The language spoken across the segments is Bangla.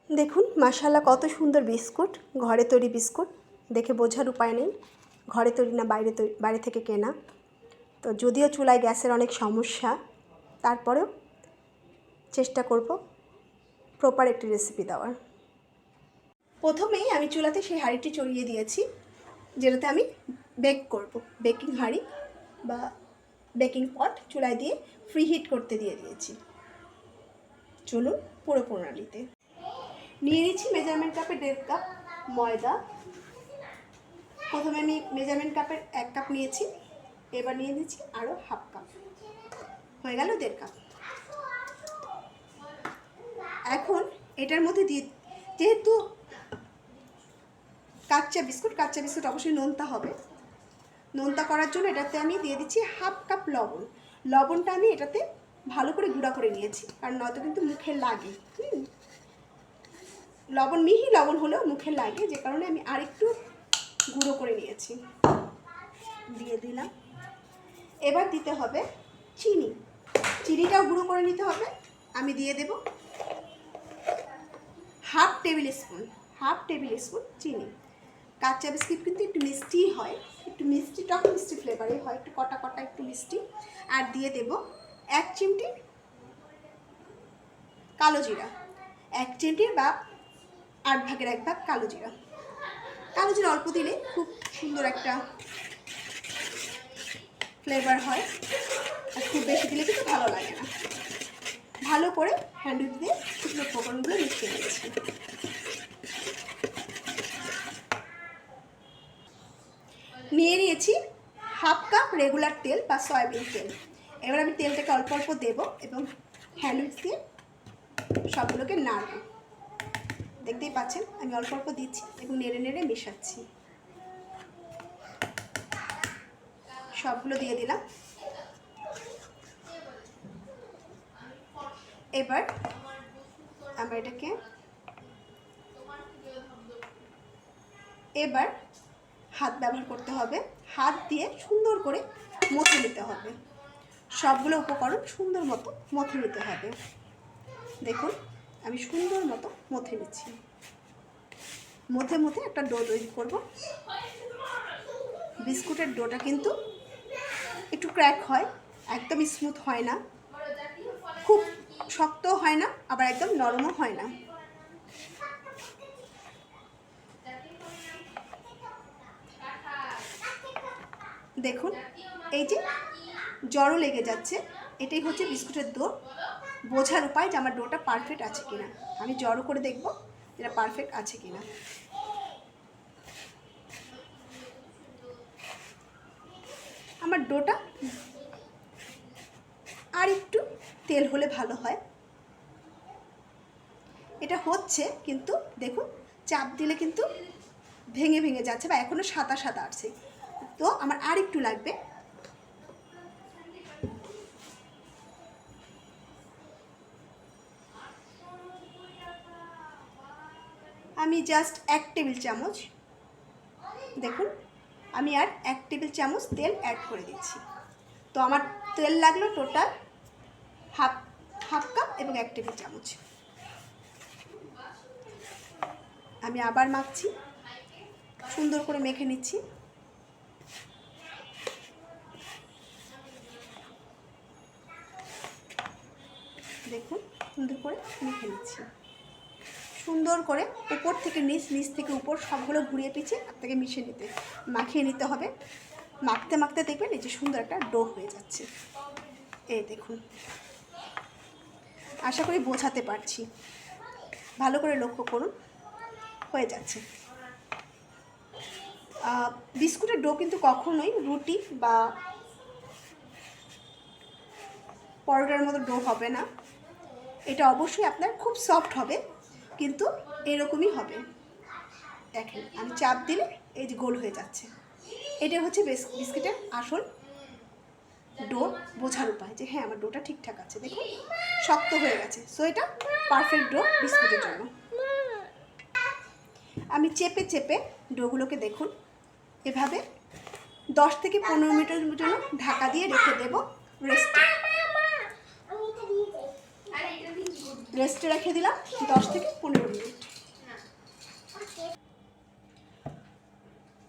দেখুন মাশাআল্লাহ কত সুন্দর বিস্কুট, ঘরে তৈরি বিস্কুট। দেখে বোঝার উপায় নেই ঘরে তৈরি না বাইরে থেকে কেনা। তো যদিও চুলায় গ্যাসের অনেক সমস্যা, তারপরেও চেষ্টা করব প্রপার একটি রেসিপি দেওয়ার। প্রথমেই আমি চুলাতে সেই হাঁড়িটি চড়িয়ে দিয়েছি, যেটাতে আমি বেক করব। বেকিং হাঁড়ি বা বেকিং পট চুলায় দিয়ে ফ্রি হিট করতে দিয়ে দিয়েছি। চলুন পুরো প্রণালীতে। নিয়ে নিচ্ছি মেজারমেন্ট কাপে 1.5 কাপ ময়দা। প্রথমে আমি মেজারমেন্ট কাপের 1 কাপ নিয়েছি, এবার নিয়ে নিচ্ছি আরও হাফ কাপ, হয়ে গেল 1.5 কাপ। এখন এটার মধ্যে দিয়ে, যেহেতু কাচ্চা বিস্কুট অবশ্যই নোনতা হবে, নোনতা করার জন্য এটাতে আমি দিয়ে দিচ্ছি হাফ কাপ লবণ। লবণটা আমি এটাতে ভালো করে গুঁড়া করে নিয়েছি, কারণ নয়তো কিন্তু মুখে লাগে। লবণ মিহি লবণ হলেও মুখে লাগে, যে কারণে আমি আরেকটু গুঁড়ো করে নিয়েছি, দিয়ে দিলাম। এবার দিতে হবে চিনি, চিনিটাও গুঁড়ো করে নিতে হবে। আমি দিয়ে দেব হাফ টেবিল স্পুন চিনি। কাঁচা বিস্কিট কিন্তু একটু মিষ্টি হয়, একটু মিষ্টি, টক মিষ্টি ফ্লেভারে হয়, একটু কটা কটা একটু মিষ্টি। আর দিয়ে দেব 1 চিমটি কালো জিরা, 1 চিমটি বা 8 ভাগের 1 ভাগ কালো জিরা। কালো জিরা অল্প দিলে খুব সুন্দর একটা ফ্লেভার হয়, আর খুব বেশি দিলে কিন্তু ভালো লাগে না। ভালো করে হ্যান্ড উইচ দিয়ে শুকনো উপকরণগুলো মিশিয়ে নিয়েছি। নিয়ে নিয়েছি হাফ কাপ রেগুলার তেল বা সয়াবিন তেল। এবার আমি তেলটাকে অল্প অল্প দেবো এবং হ্যান্ড উইচ দিয়ে সবগুলোকে নাড়ব। দেখতেই পাচ্ছেন আমি অল্প অল্প দিচ্ছি এবং নেড়ে নেড়ে মেশাচ্ছি। সবগুলো দিয়ে দিলাম। এবার আমরা এটাকে হাত ব্যবহার করতে হবে, হাত দিয়ে সুন্দর করে মথে নিতে হবে। সবগুলো উপকরণ সুন্দর মতো মথে নিতে হবে। দেখুন আমি সুন্দর মতো মথে নিচ্ছি। মথে মথে একটা ডো তৈরি করব। বিস্কুটের ডোটা কিন্তু একটু ক্র্যাক হয়, একদম স্মুথ হয় না, খুব শক্তও হয় না, আবার একদম নরমও হয় না। দেখুন এই যে জড়ো লেগে যাচ্ছে, এটাই হচ্ছে বিস্কুটের ডো। বোঝার উপায় যে আমার ডোটা পারফেক্ট আছে কিনা, আমি জড়ো করে দেখব এটা পারফেক্ট আছে কিনা। আমার ডোটা আর একটু তেল হলে ভালো হয়। এটা হচ্ছে, কিন্তু দেখুন চাপ দিলে কিন্তু ভেঙে ভেঙে যাচ্ছে বা এখনো সাদা সাদা আছে, তো আমার আর একটু লাগবে। আমি জাস্ট 1 টেবিল চামচ, দেখুন আমি আর 1 টেবিল চামচ তেল অ্যাড করে দিচ্ছি। তো আমার তেল লাগলো টোটাল হাফ কাপ এবং 1 টেবিল চামচ। আমি আবার মাখছি, সুন্দর করে মেখে নিচ্ছি। দেখুন সুন্দর করে মেখে নিচ্ছি, সুন্দর করে উপর থেকে নিচ, নিচ থেকে উপর সবগুলো ঘুরিয়ে পিছিয়ে আপনাকে মাখিয়ে নিতে হবে। মাখতে মাখতে দেখবেন এই যে সুন্দর একটা ডো হয়ে যাচ্ছে। এই দেখুন, আশা করি বোঝাতে পারছি, ভালো করে লক্ষ্য করুন, হয়ে যাচ্ছে। বিস্কুটের ডো কিন্তু কখনোই রুটি বা পরোটার মতো ডো হবে না, এটা অবশ্যই আপনার খুব সফট হবে, কিন্তু এরকমই হবে। দেখেন আমি চাপ দিলে এই যে গোল হয়ে যাচ্ছে। এটা হচ্ছে বিস্কিটের আসল ডো বোঝার উপায় যে হ্যাঁ আমার ডোটা ঠিকঠাক আছে। দেখুন শক্ত হয়ে গেছে, সো এটা পারফেক্ট ডো বিস্কুটের জন্য। আমি চেপে চেপে ডোগুলোকে দেখুন এভাবে 10 থেকে 15 মিনিটের জন্য ঢাকা দিয়ে রেখে দেব রেস্টে রেখে দিলাম 10 থেকে 15 মিনিট।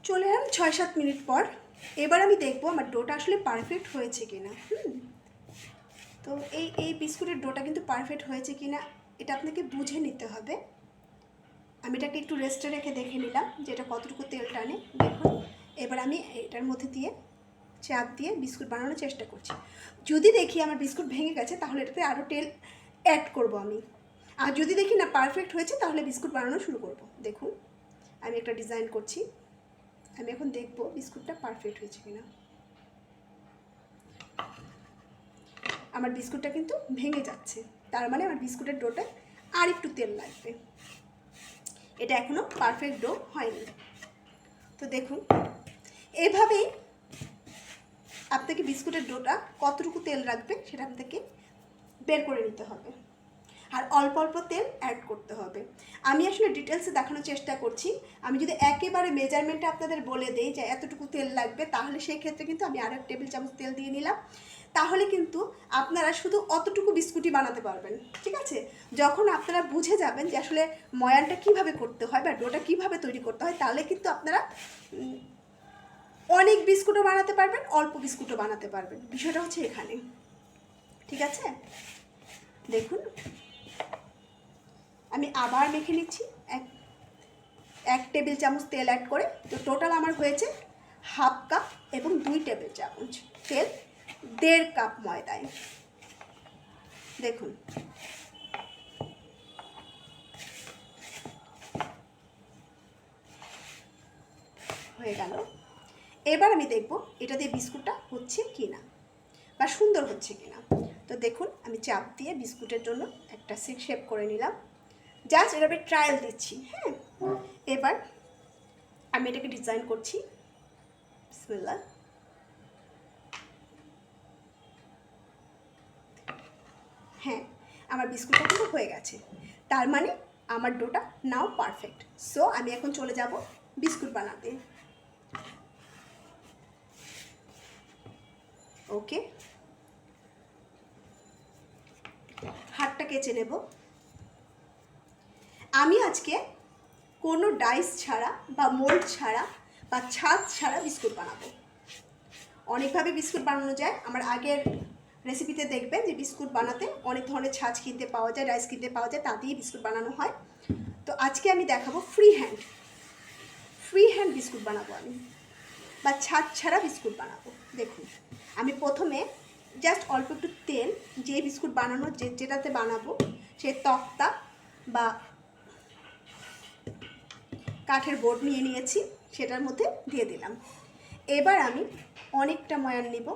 চলে এলাম 6-7 মিনিট পর। এবার আমি দেখবো আমার ডোটা আসলে পারফেক্ট হয়েছে কিনা। তো এই বিস্কুটের ডোটা কিন্তু পারফেক্ট হয়েছে কিনা এটা আপনাকে বুঝে নিতে হবে। আমি এটাকে একটু রেস্টে রেখে দেখে নিলাম যে এটা কতটুকু তেল টানে। দেখুন এবার আমি এটার মধ্যে দিয়ে চাপ দিয়ে বিস্কুট বানানোর চেষ্টা করছি। যদি দেখি আমার বিস্কুট ভেঙে গেছে তাহলে এটাতে আরও তেল অ্যাড করব আমি। আর যদি দেখি না পারফেক্ট হয়েছে তাহলে বিস্কুট বানানো শুরু করব। দেখুন আমি একটা ডিজাইন করছি। আমি এখন দেখব বিস্কুটটা পারফেক্ট হয়েছে কিনা। আমার বিস্কুটটা কিন্তু ভেঙে যাচ্ছে, তার মানে আমার বিস্কুটের ডোটা আর একটু তেল লাগবে। এটা এখনও পারফেক্ট ডো হয়নি। তো দেখুন এভাবেই আপনাকে বিস্কুটের ডোটা কতটুকু তেল রাখবে সেটা আপনাকে বের করে নিতে হবে, আর অল্প অল্প তেল অ্যাড করতে হবে। আমি আসলে ডিটেলসে দেখানোর চেষ্টা করছি। আমি যদি একেবারে মেজারমেন্টটা আপনাদের বলে দেই যে এতটুকু তেল লাগবে, তাহলে সেই ক্ষেত্রে কিন্তু আমি আরও 1 টেবিল চামচ তেল দিয়ে নিলাম। তাহলে কিন্তু আপনারা শুধু অতটুকু বিস্কুটই বানাতে পারবেন, ঠিক আছে? যখন আপনারা বুঝে যাবেন যে আসলে ময়ানটা কীভাবে করতে হয় বা ডোটা কীভাবে তৈরি করতে হয়, তাহলে কিন্তু আপনারা অনেক বিস্কুটও বানাতে পারবেন, অল্প বিস্কুটও বানাতে পারবেন। বিষয়টা হচ্ছে এখানে, ঠিক আছে? দেখুন আমি আবার মেখে নিচ্ছি 1 টেবিল চামচ তেল অ্যাড করে। তো টোটাল আমার হয়েছে 1/2 কাপ এবং 2 টেবিল চামচ তেল 1.5 কাপ ময়দায়। দেখুন হয়ে গেল। এবার আমি দেখব এটা দিয়ে বিস্কুটটা হচ্ছে কি না বা সুন্দর হচ্ছে কি না। তো দেখুন আমি চাপ দিয়ে বিস্কুটের জন্য একটা শেপ করে নিলাম। জাস্ট এটা আমি ট্রায়াল দিচ্ছি। হ্যাঁ, এবার আমি এটাকে ডিজাইন করছি। বিসমিল্লাহ। হ্যাঁ, আমার বিস্কুটটা কিন্তু হয়ে গেছে, তার মানে আমার ডোটা নাও পারফেক্ট। সো আমি এখন চলে যাব বিস্কুট বানাতে। ওকে, হাতটা কেচে নেব। আমি আজকে কোনো ডাইস ছাড়া বা মোল্ড ছাড়া বা ছাঁচ ছাড়া বিস্কুট বানাবো। অনেকভাবে বিস্কুট বানানো যায়। আমার আগের রেসিপিতে দেখবেন যে বিস্কুট বানাতে অনেক ধরনের ছাঁচ কিনতে পাওয়া যায়, ডাইস কিনতে পাওয়া যায়, তা দিয়েই বিস্কুট বানানো হয়। তো আজকে আমি দেখাবো ফ্রি হ্যান্ড বিস্কুট বানাবো আমি, বা ছাঁচ ছাড়া বিস্কুট বানাবো। দেখুন আমি প্রথমে জাস্ট অল্প একটু তেল, যে বিস্কুট বানানোর যেটাতে বানাবো সেই তক্তা বা কাঠের বোর্ড নিয়ে নিয়েছি, সেটার মধ্যে দিয়ে দিলাম। এবার আমি অনেকটা ময়ান নেব,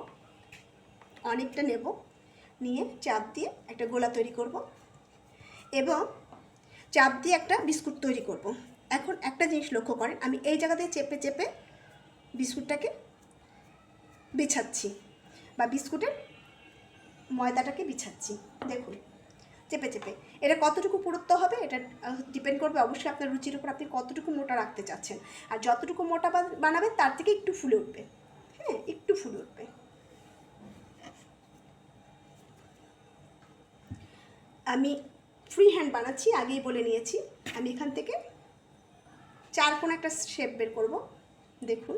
নিয়ে চাপ দিয়ে একটা গোলা তৈরি করব এবং চাপ দিয়ে একটা বিস্কুট তৈরি করব। এখন একটা জিনিস লক্ষ্য করেন, আমি এই জায়গাতে চেপে চেপে বিস্কুটটাকে বিছাচ্ছি বা বিস্কুটের ময়দাটাকে বিছাচ্ছি। দেখুন চেপে চেপে এটা কতটুকু পুরুত্ব হবে এটা ডিপেন্ড করবে অবশ্যই আপনার রুচির উপর, আপনি কতটুকু মোটা রাখতে চাচ্ছেন। আর যতটুকু মোটা বানাবেন তার থেকে একটু ফুলে উঠবে। হ্যাঁ, একটু ফুলে উঠবে। আমি ফ্রি হ্যান্ড বানাচ্ছি, আগেই বলে নিয়েছি। আমি এখান থেকে 4 কোণ একটা শেপ বের করব। দেখুন,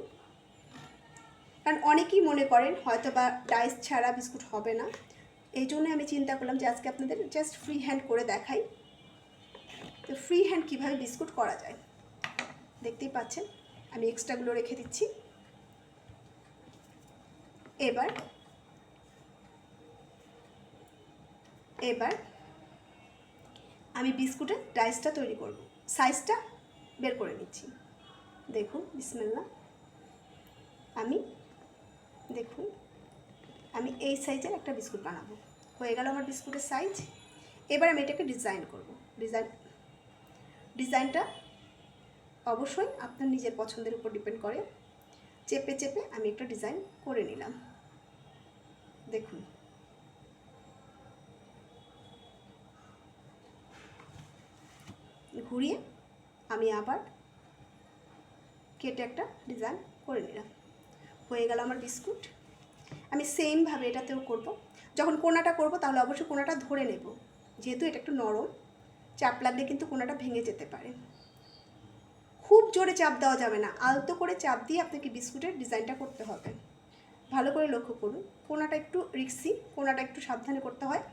কারণ অনেকেই মনে করেন হয়তো বা ডাইস ছাড়া বিস্কুট হবে না, এই জন্য আমি চিন্তা করলাম যে আজকে আপনাদের জাস্ট ফ্রি হ্যান্ড করে দেখাই। তো ফ্রি হ্যান্ড কীভাবে বিস্কুট করা যায় দেখতেই পাচ্ছেন। আমি এক্সট্রাগুলো রেখে দিচ্ছি। এবার আমি বিস্কুটের ডাইসটা তৈরি করব। সাইজটা বের করে নিচ্ছি। দেখুন বিসমিল্লাহ। দেখুন আমি এই সাইজের একটা বিস্কুট বানাবো। হয়ে গেল আমার বিস্কুটের সাইজ। এবার আমি এটাকে ডিজাইন করব। ডিজাইনটা অবশ্যই আপনার নিজের পছন্দের উপর ডিপেন্ড করে। চেপে চেপে আমি একটা ডিজাইন করে নিলাম। দেখুন ঘুরিয়ে আমি আবার কেটে একটা ডিজাইন করে নিলাম। হয়ে গেল আমার বিস্কুট। আমি সেমভাবে এটাতেও করব। যখন কোনাটা করব তাহলে অবশ্যই কোনাটা ধরে নেব, যেহেতু এটা একটু নরম, চাপ লাগলে কিন্তু কোনাটা ভেঙে যেতে পারে। খুব জোরে চাপ দেওয়া যাবে না, আলতো করে চাপ দিয়ে আপনাকে বিস্কুটের ডিজাইনটা করতে হবে। ভালো করে লক্ষ্য করুন, কোনাটা একটু রিক্সি, কোনাটা একটু সাবধানে করতে হয়।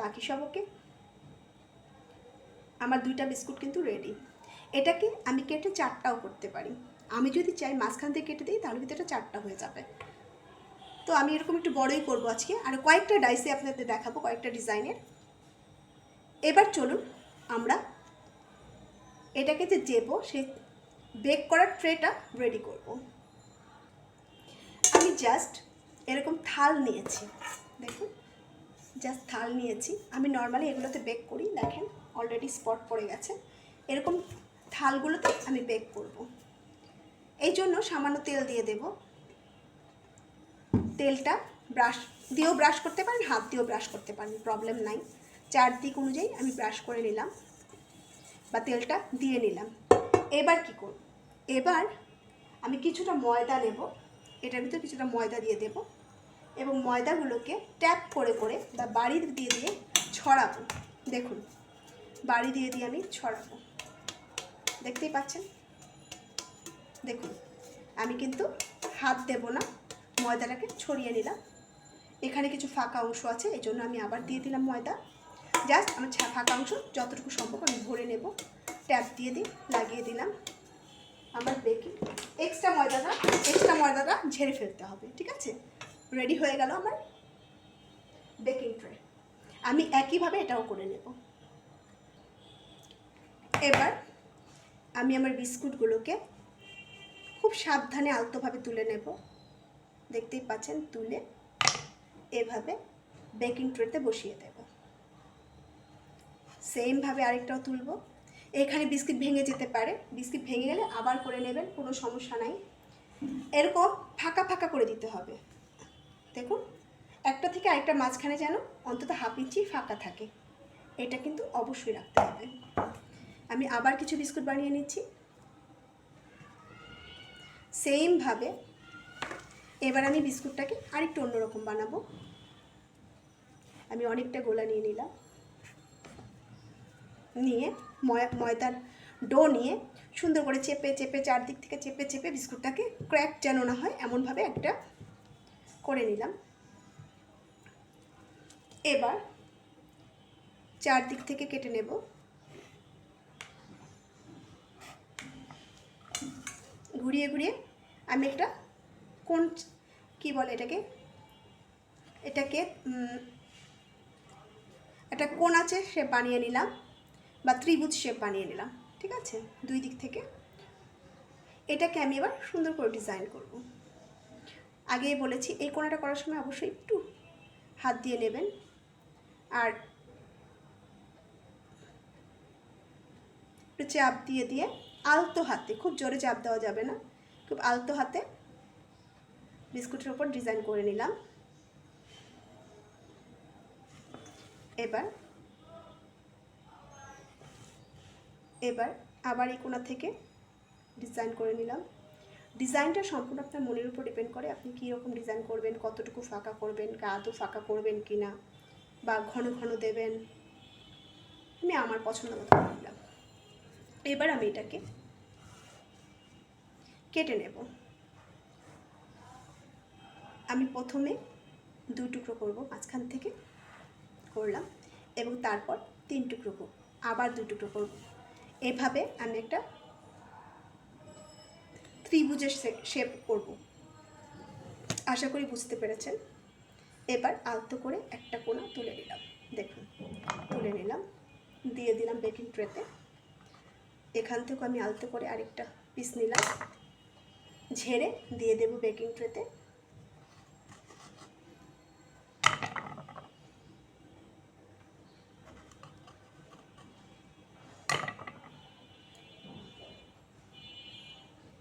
বাকি সব ওকে। আমার 2টা বিস্কুট কিন্তু রেডি। এটাকে আমি কেটে 4টাও করতে পারি। আমি যদি চাই মাঝখান থেকে কেটে দিই তাহলে কিন্তু এটা 4টা হয়ে যাবে। তো আমি এরকম একটু বড়ই করবো আজকে, আর কয়েকটা ডাইসে আপনাদের দেখাবো, কয়েকটা ডিজাইনের। এবার চলুন আমরা এটাকে যে দেবো সেই বেক করার ট্রেটা রেডি করব। আমি জাস্ট এরকম থাল নিয়েছি, দেখুন জাস্ট থাল নিয়েছি। আমি নর্মালি এগুলোতে বেক করি, দেখেন অলরেডি স্পট পড়ে গেছে। এরকম থালগুলোতে আমি বেক করব। এই জন্য সামান্য তেল দিয়ে দেব। তেলটা ব্রাশ দিয়েও ব্রাশ করতে পারেন, হাত দিয়েও ব্রাশ করতে পারেন, প্রবলেম নাই। চারদিক অনুযায়ী আমি ব্রাশ করে নিলাম বা তেলটা দিয়ে নিলাম। এবার কি করব, এবার আমি কিছুটা ময়দা নেব, এটার ভিতরে কিছুটা ময়দা দিয়ে দেব এবং ময়দাগুলোকে ট্যাপ করে করে বা বাড়ি দিয়ে দিয়ে ছড়াবো। দেখুন বাড়ি দিয়ে দিয়ে আমি ছড়াবো, দেখতেই পাচ্ছেন। দেখুন আমি কিন্তু হাত দেব না, ময়দাটাকে ছড়িয়ে নিলাম। এখানে কিছু ফাঁকা অংশ আছে, এই জন্য আমি আবার দিয়ে দিলাম ময়দা। জাস্ট আমার ফাঁকা অংশ যতটুকু সম্ভব আমি ভরে নেব। ট্যাপ দিয়ে দিই, লাগিয়ে দিলাম। আমার বেকিং এক্সট্রা ময়দাটা ঝেড়ে ফেলতে হবে, ঠিক আছে। রেডি হয়ে গেল আমার বেকিং ট্রে। আমি একইভাবে এটাও করে নেব। এবার আমি আমার বিস্কুটগুলোকে খুব সাবধানে আলতোভাবে তুলে নেব, দেখতেই পাচ্ছেন। তুলে এভাবে বেকিং ট্রেতে বসিয়ে দেব। সেমভাবে আরেকটাও তুলব। এখানে বিস্কিট ভেঙে যেতে পারে, বিস্কিট ভেঙে গেলে আবার করে নেবেন, কোনো সমস্যা নাই। এরকম ফাঁকা ফাঁকা করে দিতে হবে। দেখুন একটা থেকে আরেকটা মাঝখানে যেন অন্তত হাফ ইঞ্চি ফাঁকা থাকে, এটা কিন্তু অবশ্যই রাখতে হবে। আমি আবার কিছু বিস্কুট বানিয়ে নিচ্ছি সেমভাবে। এবার আমি বিস্কুটটাকে আরেকটু অন্যরকম বানাবো। আমি অনেকটা গোলা নিয়ে নিলাম, নিয়ে ময়দার ডো নিয়ে সুন্দর করে চেপে চেপে, চারদিক থেকে চেপে চেপে বিস্কুটটাকে ক্র্যাক যেন না হয় এমনভাবে একটা করে নিলাম। এবার চারদিক থেকে কেটে নেব। ঘুরিয়ে ঘুরিয়ে আমি একটা কোন কি বলে এটাকে একটা কোণ আছে শেপ বানিয়ে নিলাম বা ত্রিভুজ শেপ বানিয়ে নিলাম, ঠিক আছে। দুই দিক থেকে এটাকে আমি এবার সুন্দর করে ডিজাইন করব। আগেই বলেছি এই কোণাটা করার সময় অবশ্যই একটু হাত দিয়ে নেবেন, আর একটু চাপ দিয়ে দিয়ে আলতো হাতে, খুব জোরে চাপ দেওয়া যাবে না, খুব আলতো হাতে বিস্কুটের ওপর ডিজাইন করে নিলাম। এবার আবার এই কোণা থেকে ডিজাইন করে নিলাম। ডিজাইনটা সম্পূর্ণ আপনার মনের উপর ডিপেন্ড করে, আপনি কীরকম ডিজাইন করবেন, কতটুকু ফাঁকা করবেন, আদৌ ফাঁকা করবেন কি না, বা ঘন ঘন দেবেন। আমি আমার পছন্দ মতো করলাম। এবার আমি এটাকে কেটে নেব। আমি প্রথমে 2 টুকরো করব, মাঝখান থেকে করলাম এবং তারপর 3 টুকরো করব, আবার 2 টুকরো করব। এভাবে আমি একটা ত্রিভুজের শেপ করব। আশা করি বুঝতে পেরেছেন। এবার আলতো করে একটা কোণা তুলে নিলাম, দেখুন তুলে নিলাম, দিয়ে দিলাম বেকিং ট্রেতে। এখান থেকে আমি আলতো করে আরেকটা পিস নিলাম, ঝেড়ে দিয়ে দেব বেকিং ট্রেতে।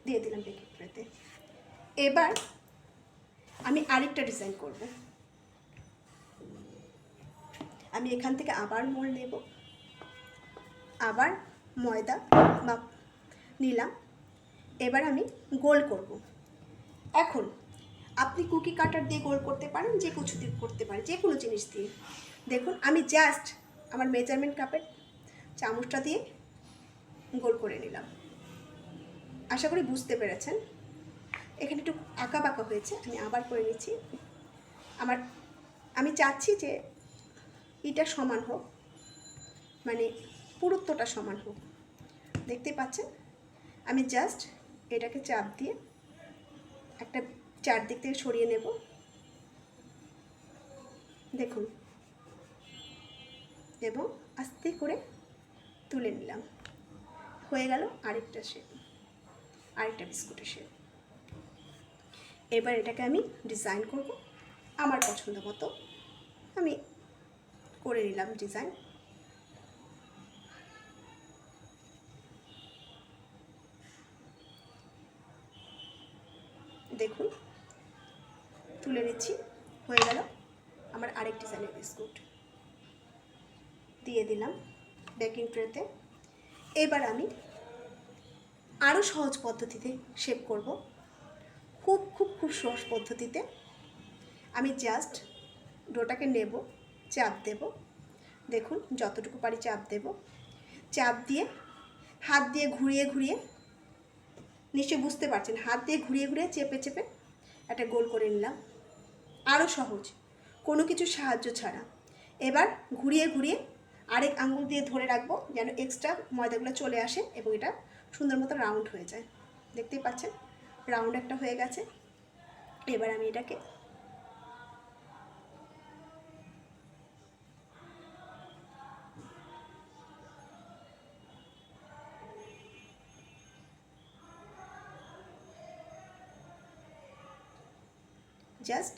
দিয়ে দিলাম বেকিং ট্রেতে। এবার আমি আরেকটা ডিজাইন করব। আমি এখান থেকে আবার মোল্ড নেব, আবার ময়দা মাপ নিলাম। এবার আমি গোল করব। এখন আপনি কুকি কাটার দিয়ে গোল করতে পারেন, যে কিছু দিয়ে করতে পারেন, যে কোনো জিনিস দিয়ে। দেখুন আমি জাস্ট আমার মেজারমেন্ট কাপের চামচটা দিয়ে গোল করে নিলাম। আশা করি বুঝতে পেরেছেন। এখানে একটু আঁকা বাঁকা হয়েছে, আমি আবার করে নিচ্ছি। আমি চাচ্ছি যে এটা সমান হোক, মানে পুরুত্বটা সমান হোক। দেখতে পাচ্ছেন, আমি জাস্ট এটাকে চাপ দিয়ে একটা চারদিক থেকে সরিয়ে নেব। দেখুন, এবং আস্তে করে তুলে নিলাম। হয়ে গেল আরেকটা শেপ, আরেকটা বিস্কুটের শেপ। এবার এটাকে আমি ডিজাইন করব আমার পছন্দ মতো। আমি করে নিলাম ডিজাইন। দেখুন, তুলে নিচ্ছি। হয়ে গেল আমার আরেক ডিজাইনের বিস্কুট। দিয়ে দিলাম বেকিং ট্রেতে। এবার আমি আরও সহজ পদ্ধতিতে শেপ করব, খুব সহজ পদ্ধতিতে। আমি জাস্ট ডোটাকে নেব, চাপ দেব। দেখুন, যতটুকু পারি চাপ দেব। চাপ দিয়ে হাত দিয়ে ঘুরিয়ে ঘুরিয়ে, নিশ্চয়ই বুঝতে পারছেন, হাত দিয়ে ঘুরিয়ে ঘুরিয়ে চেপে চেপে একটা গোল করে নিলাম। আরও সহজ, কোনো কিছু সাহায্য ছাড়া। এবার ঘুরিয়ে ঘুরিয়ে আরেক আঙুল দিয়ে ধরে রাখবো যেন এক্সট্রা ময়দাগুলো চলে আসে এবং এটা সুন্দর মতো রাউন্ড হয়ে যায়। দেখতেই পাচ্ছেন, রাউন্ড একটা হয়ে গেছে। এবার আমি এটাকে জাস্ট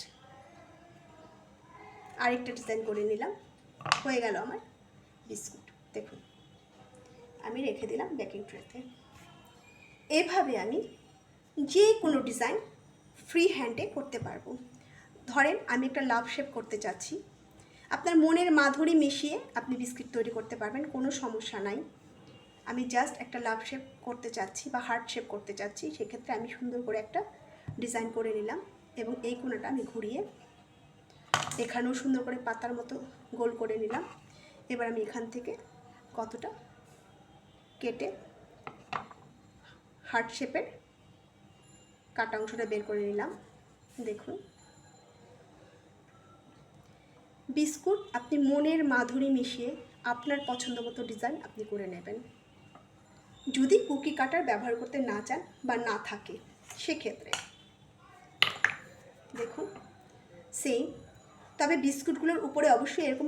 আরেকটা ডিজাইন করে নিলাম। হয়ে গেল আমার বিস্কুট। দেখুন, আমি রেখে দিলাম বেকিং ট্রেতে। এভাবে আমি যে কোনো ডিজাইন ফ্রি হ্যান্ডে করতে পারবো। ধরেন আমি একটা লাভ শেপ করতে চাচ্ছি, আপনার মনের মাধুরী মিশিয়ে আপনি বিস্কিট তৈরি করতে পারবেন, কোনো সমস্যা নাই। আমি জাস্ট একটা লাভ শেপ করতে চাচ্ছি বা হার্ট শেপ করতে চাচ্ছি, সেক্ষেত্রে আমি সুন্দর করে একটা ডিজাইন করে নিলাম এবং এই কোণাটা আমি ঘুরিয়ে এখানেও সুন্দর করে পাতার মতো গোল করে নিলাম। এবার আমি এখান থেকে কতটা কেটে হার্ট শেপের কাটা অংশটা বের করে নিলাম। দেখুন, বিস্কুট আপনি মনের মাধুরী মিশিয়ে আপনার পছন্দ মতো ডিজাইন আপনি করে নেবেন। যদি কুকি কাটার ব্যবহার করতে না চান বা না থাকে সেক্ষেত্রে দেখুন সেম। তবে বিস্কুটগুলোর উপরে অবশ্যই এরকম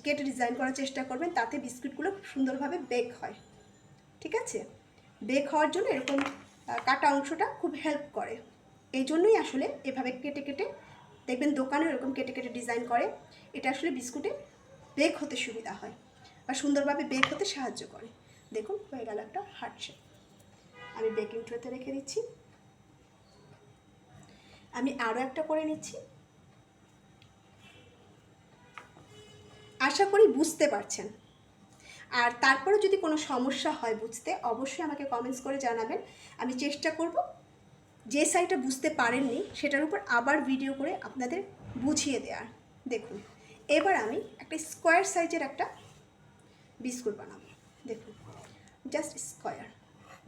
কেটে ডিজাইন করার চেষ্টা করবেন, তাতে বিস্কুটগুলো খুব সুন্দরভাবে বেক হয়। ঠিক আছে, বেক হওয়ার জন্য এরকম কাটা অংশটা খুব হেল্প করে। এই জন্যই আসলে এভাবে কেটে কেটে দেখবেন দোকানে এরকম কেটে কেটে ডিজাইন করে। এটা আসলে বিস্কুটে বেক হতে সুবিধা হয় বা সুন্দরভাবে বেক হতে সাহায্য করে। দেখুন, হয়ে গেল একটা হার্ট শেপ। আমি বেকিং ট্রেতে রেখে দিচ্ছি। আমি আরও একটা করে নিচ্ছি। আশা করি বুঝতে পারছেন। আর তারপরে যদি কোনো সমস্যা হয় বুঝতে, অবশ্যই আমাকে কমেন্টস করে জানাবেন। আমি চেষ্টা করব যে সাইডটা বুঝতে পারেননি সেটার উপর আবার ভিডিও করে আপনাদের বুঝিয়ে দেওয়ার। দেখুন, এবার আমি একটা স্কোয়ার সাইজের একটা বিস্কুট বানাবো। দেখুন, জাস্ট স্কোয়ার।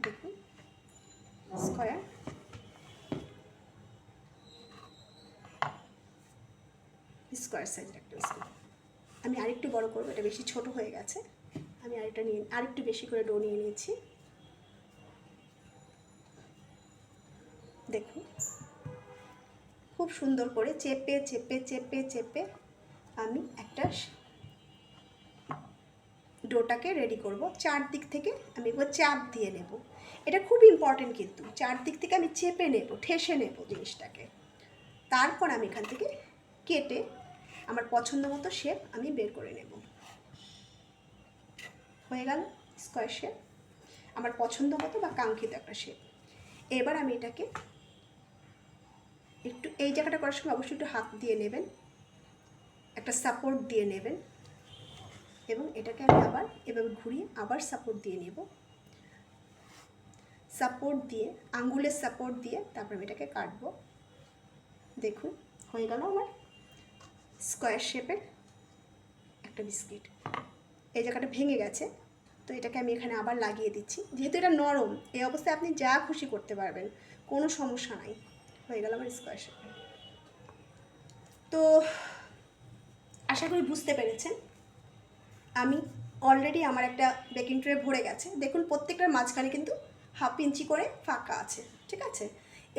দেখুন, স্কোয়ার সাইজের একটা বিস্কুট। আমি আরেকটু বড় করবো, এটা বেশি ছোট হয়ে গেছে। আমি আরেকটু বেশি করে ডো নিয়ে নিয়েছি। দেখুন, খুব সুন্দর করে চেপে চেপে চেপে চেপে আমি একটা ডোটাকে রেডি করব। চারদিক থেকে আমি এবার চাপ দিয়ে নেব। এটা খুব ইম্পর্টেন্ট, কিন্তু চারদিক থেকে আমি চেপে নেব, ঠেসে নেব জিনিসটাকে। তারপর আমি এখান থেকে কেটে আমার পছন্দ মতো শেপ আমি বের করে নেব। হয়ে গেল স্কোয়ার শেপ, আমার পছন্দ মতো বা কাঙ্ক্ষিত একটা শেপ। এবার আমি এটাকে একটু এই জায়গাটা করার সময় অবশ্যই একটু হাত দিয়ে নেবেন, একটা সাপোর্ট দিয়ে নেবেন এবং এটাকে আমি আবার এভাবে ঘুরিয়ে আবার সাপোর্ট দিয়ে নেব। সাপোর্ট দিয়ে, আঙ্গুলের সাপোর্ট দিয়ে তারপর আমি এটাকে কাটবো। দেখুন, হয়ে গেল আমার স্কোয়ার শেপের একটা বিস্কিট। এই জায়গাটা ভেঙে গেছে, তো এটাকে আমি এখানে আবার লাগিয়ে দিচ্ছি। যেহেতু এটা নরম, এই অবস্থায় আপনি যা খুশি করতে পারবেন, কোনো সমস্যা নাই। হয়ে গেল আমার স্কোয়ার শেপ। তো আশা করি বুঝতে পেরেছেন। আমি অলরেডি আমার একটা বেকিং ট্রে ভরে গেছে, দেখুন প্রত্যেকটার মাঝখানে কিন্তু 1/2 ইঞ্চি করে ফাঁকা আছে, ঠিক আছে।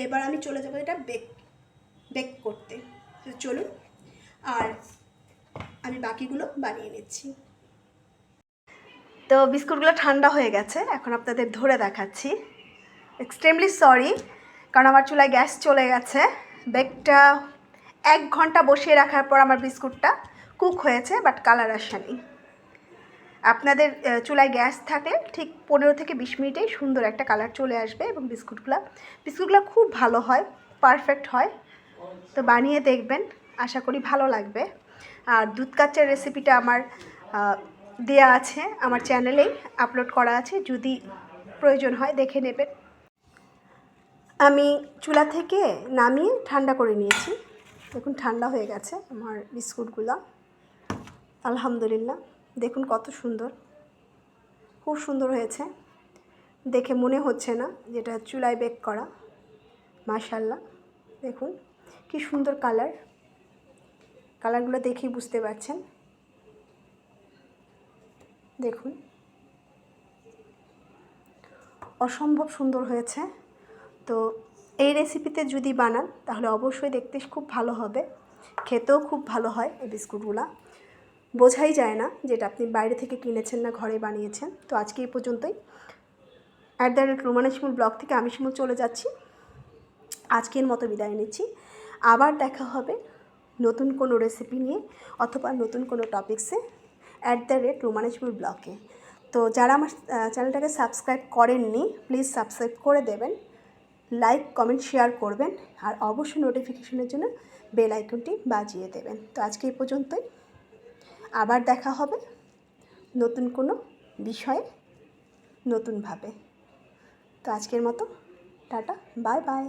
এবার আমি চলে যাবো এটা বেক করতে। তো চলুন, আর আমি বাকিগুলো বানিয়ে নিচ্ছি। তো বিস্কুটগুলো ঠান্ডা হয়ে গেছে, এখন আপনাদের ধরে দেখাচ্ছি। এক্সট্রিমলি সরি, কারণ আমার চুলায় গ্যাস চলে গেছে। বেকটা 1 ঘন্টা বসিয়ে রাখার পর আমার বিস্কুটটা কুক হয়েছে, বাট কালার আসেনি। আপনাদের চুলায় গ্যাস থাকলে ঠিক 15 থেকে 20 মিনিটেই সুন্দর একটা কালার চলে আসবে, এবং বিস্কুটগুলো খুব ভালো হয়, পারফেক্ট হয়। তো বানিয়ে দেখবেন, আশা করি ভালো লাগবে। আর দুধ কাচ্চার রেসিপিটা আমার দেয়া আছে, আমার চ্যানেলেই আপলোড করা আছে, যদি প্রয়োজন হয় দেখে নেবেন। আমি চুলা থেকে নামিয়ে ঠান্ডা করে নিয়েছি, দেখুন ঠান্ডা হয়ে গেছে আমার বিস্কুটগুলো। আলহামদুলিল্লাহ, দেখুন কত সুন্দর, খুব সুন্দর হয়েছে। দেখে মনে হচ্ছে না যেটা চুলায় বেক করা। মাশাআল্লাহ, দেখুন কি সুন্দর কালারগুলো দেখেই বুঝতে পারছেন। দেখুন অসম্ভব সুন্দর হয়েছে। তো এই রেসিপিতে যদি বানান তাহলে অবশ্যই দেখতে খুব ভালো হবে, খেতেও খুব ভালো হয়। এই বিস্কুটগুলো বোঝাই যায় না যেটা আপনি বাইরে থেকে কিনেছেন না ঘরে বানিয়েছেন। তো আজকে এই পর্যন্তই। @রুমানা শিমুল ব্লগ থেকে আমি শিমুল চলে যাচ্ছি, আজকের মতো বিদায় নিচ্ছি। আবার দেখা হবে নতুন কোনো রেসিপি নিয়ে, অথবা নতুন কোনো টপিক্সে @রুমানা শিমুল ব্লগে। তো যারা আমার চ্যানেলটাকে সাবস্ক্রাইব করেননি, প্লিজ সাবস্ক্রাইব করে দেবেন, লাইক কমেন্ট শেয়ার করবেন, আর অবশ্যই নোটিফিকেশনের জন্য বেল আইকনটি বাজিয়ে দেবেন। তো আজকে এই পর্যন্তই, আবার দেখা হবে নতুন কোনো বিষয়ে, নতুনভাবে। তো আজকের মতো টাটা, বাই বাই।